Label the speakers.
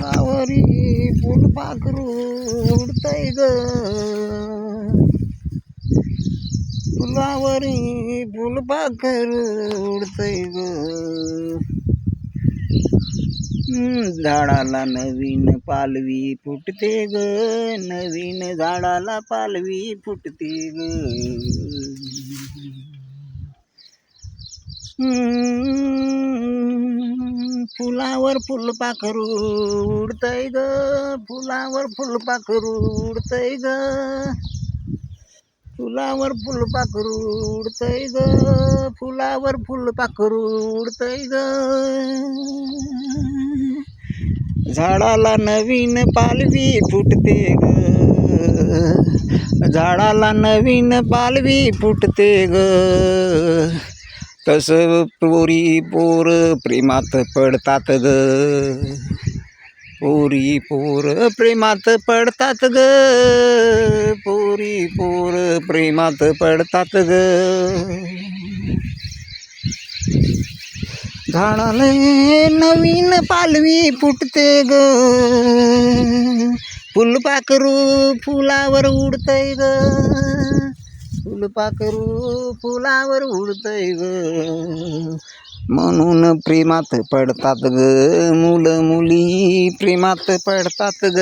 Speaker 1: फुलावरी फुलपाखरू उडतंय ग, फुलावरी फुलपाखरू उडतंय ग. झाडाला नवीन पालवी फुटते ग, नवीन झाडाला पालवी फुटते ग. फुलावर फुलपाखरू उडतंय ग, फुलावर फुलपाखरू उडतंय ग, फुलावर फुलपाखरू उडतंय ग, फुलावर फुलपाखरू उडतंय ग. झाडाला नवीन पालवी फुटते ग, झाडाला नवीन पालवी फुटते ग. तसं पोरी पोर प्रेमात पडतात ग, पोरी पोर प्रेमात पडतात ग, पोरी पोर प्रेमात पडतात ग. झाडाला नवीन पालवी फुटते ग, फुलपाखरू फुलावर उडतंय ग, फुलपाखरू फुलावर उडतंय ग. म्हणून प्रेमात पडतात ग, मुलं मुली प्रेमात पडतात ग.